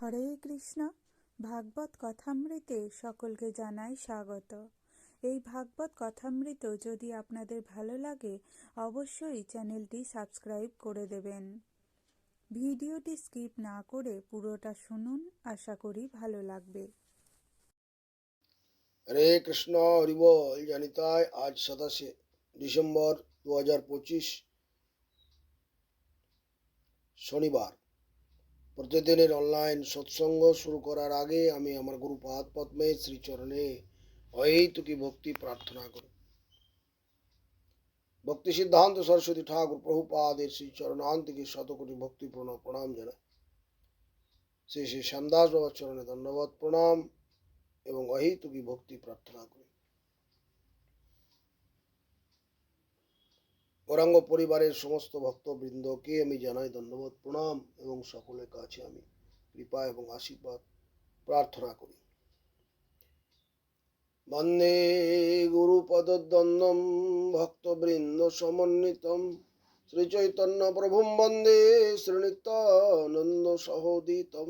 হরে কৃষ্ণ। ভাগবত কথামৃতে সকলকে জানাই স্বাগত। এই ভাগবত কথামৃত যদি আপনাদের ভালো লাগে অবশ্যই চ্যানেলটি সাবস্ক্রাইব করে দেবেন। ভিডিওটি স্কিপ না করে পুরোটা শুনুন, আশা করি ভালো লাগবে। হরে কৃষ্ণ, হরি বল। জানিতায় আজ 27 ডিসেম্বর 2025 শনিবার। প্রতিদিনের অনলাইন সৎসঙ্গ শুরু করার আগে আমি আমার গুরুপাদ পদ্মের শ্রীচরণে অহেতুকি ভক্তি প্রার্থনা করি। ভক্তি সিদ্ধান্ত সরস্বতী ঠাকুর প্রভুপাদের শ্রীচরণান্তিকে শতকোটি ভক্তিপূর্ণ প্রণাম জানাই। শ্রী শ্রী শ্যামদাস বাবার চরণে ধন্যবাদ প্রণাম এবং অহেতুকি ভক্তি প্রার্থনা করি। গৌরাঙ্গ পরিবারের সমস্ত ভক্তবৃন্দকে আমি জানাই ধন্যবাদ প্রণাম এবং সকলের কাছে আমি কৃপা এবং আশীর্বাদ প্রার্থনা করি। বন্দে গুরুপদদ্বন্দ্বম ভক্তবৃন্দ সমন্বিতম শ্রী চৈতন্য প্রভুম বন্দে শ্রীনিত্যানন্দ সহোদিতম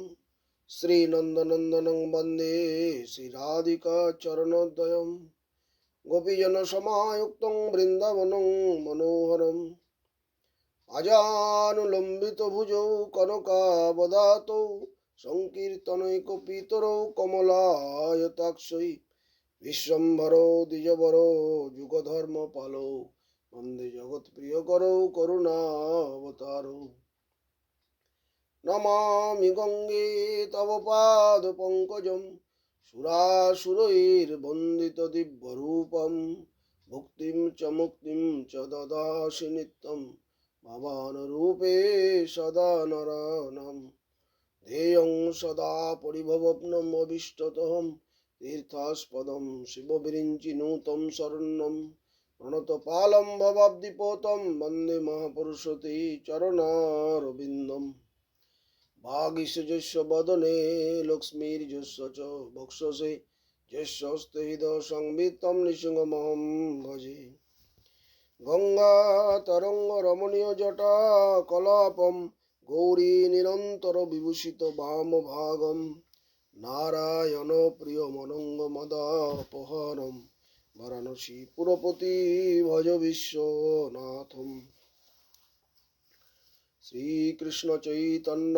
শ্রী নন্দনন্দনং বন্দে শ্রী রাধিকা চরণোদয়ম গোপীজন সমায়ুক্তং বৃন্দাবনং মনোহরম আজানুলম্বিত ভুজৌ কনকাবদাতৌ সংকীর্তনৈকপিতরৌ কমলায়তাক্ষৈ বিশ্বম্ভরো দ্বিজবরো যুগধর্ম পালৌ বন্দে জগৎপ্রিয়করৌ করুণাবতারৌ নমামি গঙ্গে তব পাদ পঙ্কজম সুরাসুরৈর্বন্দিত দিব্যরূপম ভুক্তিম চ মুক্তিম চ দদাসি নিত্যম ভবানুরূপে সদা নরানাম ধ্যেয়ং সদা পরিভবগ্নম অভীষ্টতহম তীর্থাস্পদম শিববিরিঞ্চিনুতম শরণ্যম প্রণতপালম ভবাব্দিপোতম বন্দে মহাপুরুষতে চরণারবিন্দম ভাগীশযস্য বদনে লক্ষ্মীর্যস্য চ বক্ষসে যস্যস্তে হৃদয় সংবিত্তম নৃসিংহমহং ভজে গঙ্গা তরঙ্গ রমণীয় জটা কলাপম গৌরী নিরন্তর বিভূষিত বাম ভাগম নারায়ণ প্রিয় মনঙ্গ মদাপহরম বারাণসী পুরপতি ভজ বিশ্বনাথম শ্রীকৃষ্ণ চৈতন্য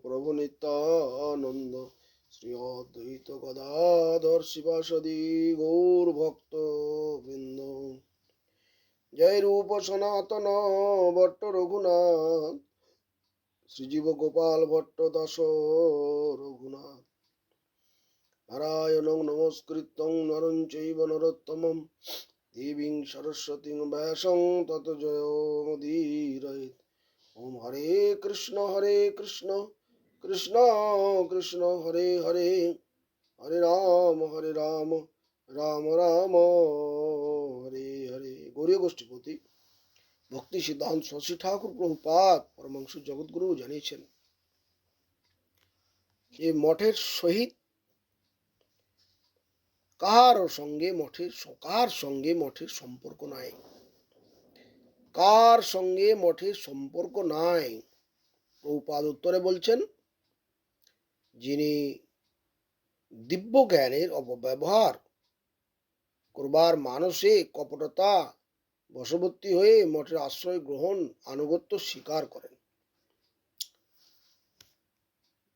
প্রভু নিত্যানন্দ শ্রী অদ্বৈত গদাধর শিবাসাদি গৌর ভক্ত বৃন্দ। জয় রূপ সনাতন ভট্ট রঘুনাথ শ্রীজীব গোপাল ভট্ট দাস রঘুনাথ নারায়ণং নমস্কৃত্যং নরং চৈব নরোত্তমং দেবীং সরস্বতীং ব্যাসং তত জয়মুদীরয়েৎ। ওম হরে কৃষ্ণ কৃষ্ণ কৃষ্ণ হরে হরে, হরে রাম রাম রাম হরে হরে। গৌরীয় গোষ্ঠীপতি ভক্তি সিদ্ধান্ত শশী ঠাকুর প্রভুপাদ পরমাংশ জগৎগুরু জানিয়েছেন যে মঠের সহিত কার সঙ্গে মঠের সম্পর্ক নাই, কার সঙ্গে মঠের সম্পর্ক নাই। প্রভুপাদ উত্তরে বলছেন, যিনি দিব্য জ্ঞানের অপব্যবহার করবার মানসে কপটতা বশবর্তী হয়ে মঠের আশ্রয় গ্রহণ আনুগত্য স্বীকার করেন,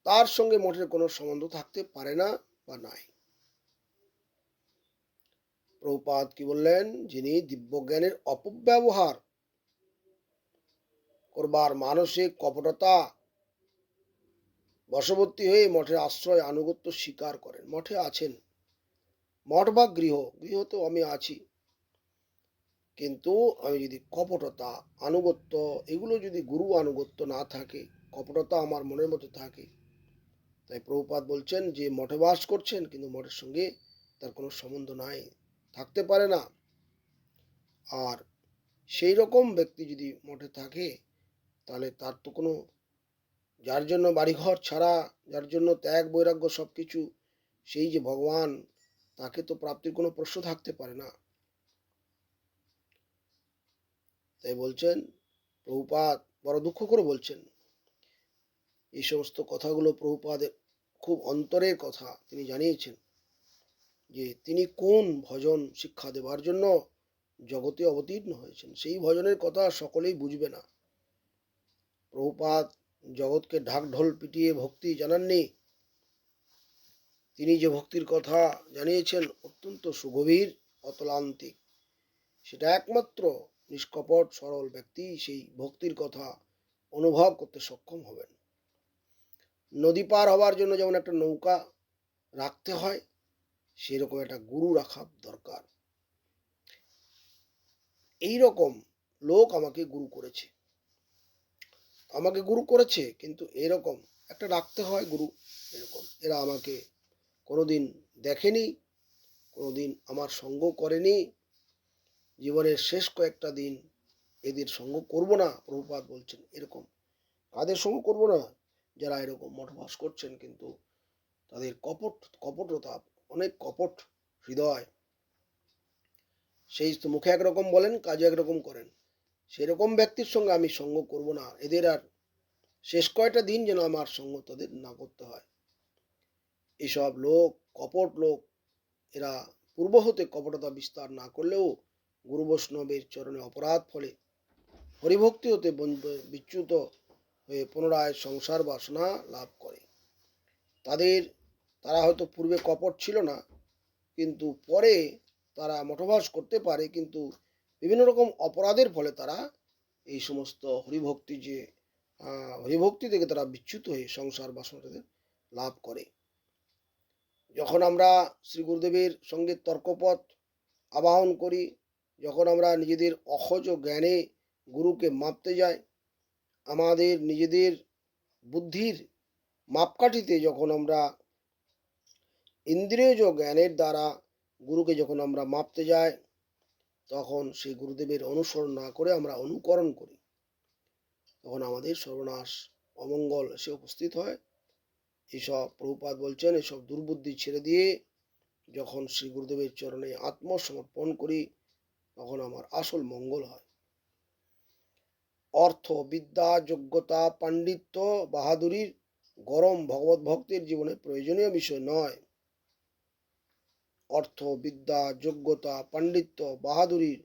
তার সঙ্গে মঠের কোনো সম্বন্ধ থাকতে পারে না বা নাই। প্রভুপাদ কি বললেন? যিনি দিব্য জ্ঞানের অপব্যবহার করবার মানসে কপটতা বশবর্তী হয়ে মঠের আশ্রয় আনুগত্য স্বীকার করেন। মঠে আছেন, মঠ বা গৃহ তো আমি আছি, কিন্তু আমি যদি কপটতা আনুগত্য এগুলো যদি গুরু আনুগত্য না থাকে, কপটতা আমার মনের মধ্যে থাকে, তাই প্রভুপাদ বলছেন যে মঠে বাস করছেন কিন্তু মঠের সঙ্গে তার কোনো সম্বন্ধ নাই, থাকতে পারে না। আর সেই রকম ব্যক্তি যদি মঠে থাকে তাহলে তার তো কোনো, যার জন্য বাড়িঘর ছাড়া, যার জন্য ত্যাগ বৈরাগ্য সবকিছু, সেই যে ভগবান, তাকে তো প্রাপ্তির কোনো প্রশ্ন থাকতে পারে না। তাই বলছেন প্রভুপাদ বড় দুঃখ করে বলছেন, এই সমস্ত কথাগুলো প্রভুপাদের খুব অন্তরের কথা তিনি জানিয়েছেন যে তিনি কোন ভজন শিক্ষা দেবার জন্য জগতে অবতীর্ণ হয়েছেন। সেই ভজনের কথা সকলেই বুঝবে না। প্রভুপাদ জগৎকে ঢাকঢোল পিটিয়ে ভক্তি জানাননি। তিনি যে ভক্তির কথা জানিয়েছেন অত্যন্ত সুগভীর, অতলান্তিক। সেটা একমাত্র নিষ্কপট সরল ব্যক্তি সেই ভক্তির কথা অনুভব করতে সক্ষম হবেন। নদী পার হবার জন্য যেমন একটা নৌকা রাখতে হয়, সেরকম একটা গুরু রাখা দরকার। এই রকম লোক আমাকে গুরু করেছে, কিন্তু এরকম একটা রাখতে হয় গুরু। এরকম এরা আমাকে কোনোদিন দেখেনি, কোনোদিন আমার সঙ্গ করেনি। জীবনের শেষ কয়েকটা দিন এদের সঙ্গ করব না, প্রভুপাদ বলছেন। এরকম কাদের সঙ্গ করব না? যারা এরকম মঠবাস করছেন, কিন্তু তাদের কপটতা, অনেক কপট হৃদয়। সেই তো মুখে একরকম বলেন, কাজে একরকম করেন। সেরকম ব্যক্তির সঙ্গে আমি সঙ্গ করব না। এদের আর শেষ কয়টা দিন যেন আমার সঙ্গ তাদের না করতে হয়। এসব লোক কপট লোক। এরা পূর্ব হতে কপটতা বিস্তার না করলেও গুরু বৈষ্ণবের চরণে অপরাধ ফলে হরিভক্তি হতে বিচ্যুত হয়ে পুনরায় সংসার বাসনা লাভ করে। তারা হয়তো পূর্বে কপট ছিল না, কিন্তু পরে তারা মঠবাস করতে পারে, কিন্তু বিভিন্ন রকম অপরাধের ফলে তারা এই সমস্ত হরিভক্তি থেকে তারা বিচ্যুত হয়ে সংসার বাসনা তাদের লাভ করে। যখন আমরা শ্রী গুরুদেবের সঙ্গে তর্কপথ আবাহন করি, যখন আমরা নিজেদের অহজ জ্ঞানে গুরুকে মাপতে যাই, আমাদের নিজেদের বুদ্ধির মাপকাঠিতে যখন আমরা ইন্দ্রিয়জ জ্ঞানের দ্বারা গুরুকে যখন আমরা মাপতে যাই, তখন সেই গুরুদেবের অনুসরণ না করে আমরা অনুকরণ করি, তখন আমাদের সর্বনাশ, অমঙ্গল এসে উপস্থিত হয়। এসব প্রভুপাদ বলছেন, এসব দুর্বুদ্ধি ছেড়ে দিয়ে যখন শ্রী গুরুদেবের চরণে আত্মসমর্পণ করি, তখন আমার আসল মঙ্গল হয়। অর্থ, বিদ্যা, যোগ্যতা, পাণ্ডিত্য, বাহাদুরির গরম ভগবত ভক্তের জীবনে প্রয়োজনীয় বিষয় নয়। অর্থ, বিদ্যা, যোগ্যতা, পাণ্ডিত্য, বাহাদুরির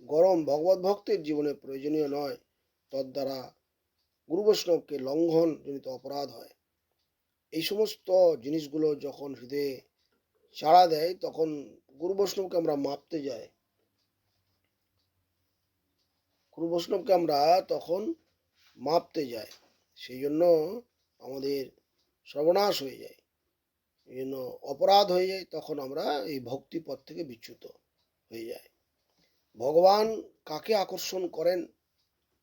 গরম ভগবত ভক্তের জীবনে প্রয়োজনীয় নয়। তদ্বারা গুরু বৈষ্ণবকে লঙ্ঘন জনিত অপরাধ হয়। এই সমস্ত জিনিসগুলো যখন হৃদয়ে চাড়া দেয়, তখন গুরু বৈষ্ণবকে আমরা মাপতে যাই। গুরু বৈষ্ণবকে আমরা তখন মাপতে যাই। সেই জন্য আমাদের সর্বনাশ হয়ে যায়, এই জন্য অপরাধ হয়ে যায়। তখন আমরা এই ভক্তি পথ থেকে বিচ্যুত হয়ে যাই। ভগবান কাকে আকর্ষণ করেন?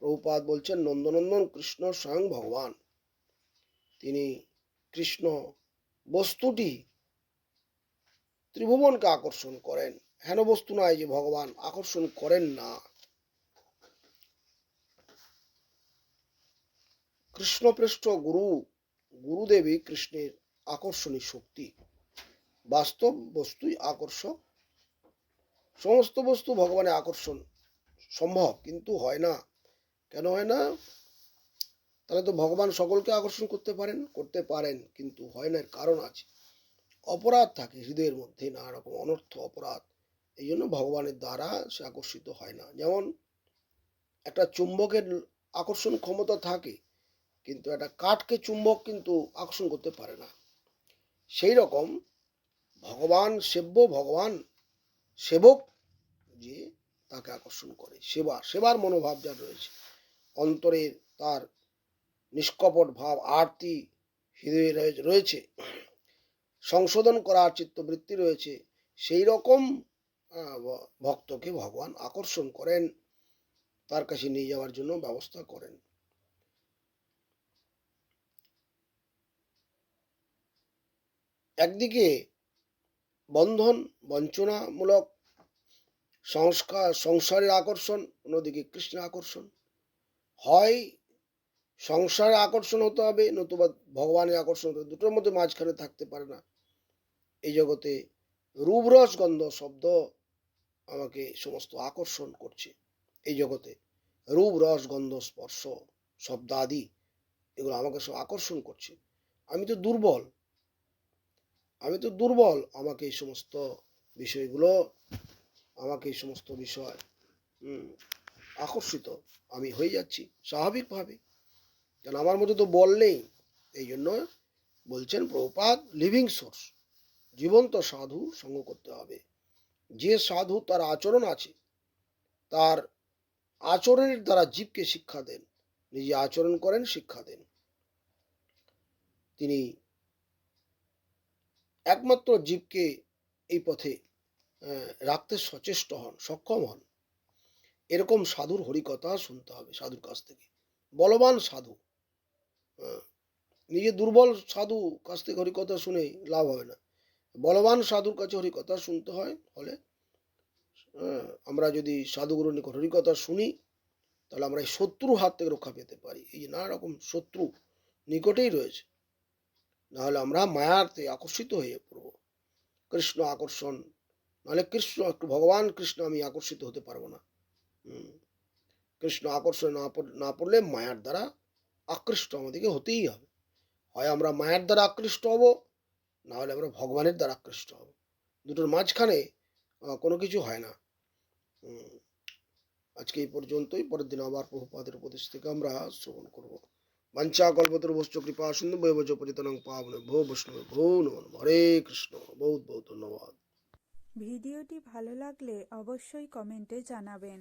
প্রভুপাদ বলছেন, নন্দনন্দন কৃষ্ণ স্বয়ং ভগবান। তিনি কৃষ্ণ বস্তুটি ত্রিভুবনকে আকর্ষণ করেন। হেন বস্তু নয় যে ভগবান আকর্ষণ করেন না। কৃষ্ণপৃষ্ঠ গুরুদেবী কৃষ্ণের আকর্ষণী শক্তি। বাস্তব বস্তুই আকর্ষক। সমস্ত বস্তু ভগবানের আকর্ষণ সম্ভব, কিন্তু হয় না। কেন হয় না? তাহলে তো ভগবান সকলকে আকর্ষণ করতে পারেন, কিন্তু হয় না। এর কারণ আছে, অপরাধ থাকে হৃদয়ের মধ্যে, নানা রকম অনর্থ অপরাধ। এই জন্য ভগবানের দ্বারা সে আকর্ষিত হয় না। যেমন একটা চুম্বকের আকর্ষণ ক্ষমতা থাকে, কিন্তু একটা কাঠকে চুম্বক কিন্তু আকর্ষণ করতে পারে না। সেই রকম ভগবান সেবক যে তাকে আকর্ষণ করে, সেবার মনোভাব যার রয়েছে, অন্তরের তার নিষ্কপট ভাব, আরতি হৃদয়ে রয়েছে, সংশোধন করার চিত্তবৃত্তি রয়েছে, সেই রকম ভক্তকে ভগবান আকর্ষণ করেন, তার কাছে নিয়ে যাওয়ার জন্য ব্যবস্থা করেন। একদিকে বন্ধন বঞ্চনামূলক সংসারের আকর্ষণ, অন্যদিকে কৃষ্ণের আকর্ষণ। হয় সংসারে আকর্ষণ হতে হবে, নতুবা ভগবানের আকর্ষণ হতে হবে। দুটোর মধ্যে মাঝখানে থাকতে পারে না। এই জগতে রূপরস গন্ধ শব্দ আমাকে সমস্ত আকর্ষণ করছে। এই জগতে রূপ রস গন্ধ স্পর্শ শব্দাদি এগুলো আমাকে সব আকর্ষণ করছে। আমি তো দুর্বল, আমাকে এই সমস্ত বিষয়গুলো, আমাকে এই সমস্ত বিষয় হুম, আকর্ষিত আমি হয়ে যাচ্ছি স্বাভাবিকভাবে, কারণ আমার মধ্যে তো বল নেই। এই জন্য বলছেন প্রভুপাদ, লিভিং সোর্স, জীবন্ত সাধু সঙ্গ করতে হবে। যে সাধু তার আচরণ আছে, তার আচরণের দ্বারা জীবকে শিক্ষা দেন, নিজে আচরণ করেন, শিক্ষা দেন, তিনি একমাত্র জীবকে এই পথে রাখতে সচেষ্ট হন, সক্ষম হন। এরকম সাধুর হরিকথা শুনতে হবে, সাধুর কাছ থেকে। বলবান সাধু, আহ, নিজে দুর্বল সাধু কাছ থেকে হরিকথা শুনে লাভ হবে না। বলবান সাধুর কাছে হরিকথা শুনতে হলে আমরা যদি সাধুগুরুর নিকট হরিকথা শুনি, তাহলে আমরা এই শত্রুর হাত থেকে রক্ষা পেতে পারি। এই যে নানা রকম শত্রু নিকটেই রয়েছে, নাহলে আমরা মায়াতে আকর্ষিত হয়ে পড়ব। কৃষ্ণ আকর্ষণ, নাহলে কৃষ্ণ একটু ভগবান কৃষ্ণ আমি আকর্ষিত হতে পারবো না। কৃষ্ণ আকর্ষণ না পড়লে মায়ার দ্বারা আকৃষ্ট আমাদেরকে হতেই হবে। হয় আমরা মায়ার দ্বারা আকৃষ্ট হব, না হলে আমরা ভগবানের দ্বারা আকৃষ্ট হব। দুটোর মাঝখানে কোনো কিছু হয় না। আজকে এই পর্যন্তই, পরের দিন আবার প্রভুপাদের উপদেশ থেকে আমরা শ্রবণ করব। বাঞ্ছা কল্পতরুভশ্চ কৃপা সিন্ধু বৈবচ পতিতানাং পাবনে ভো বৈষ্ণবে ভো নমঃ। হরে কৃষ্ণ। বহুত বহুত ধন্যবাদ। ভিডিওটি ভালো লাগলে অবশ্যই কমেন্টে জানাবেন।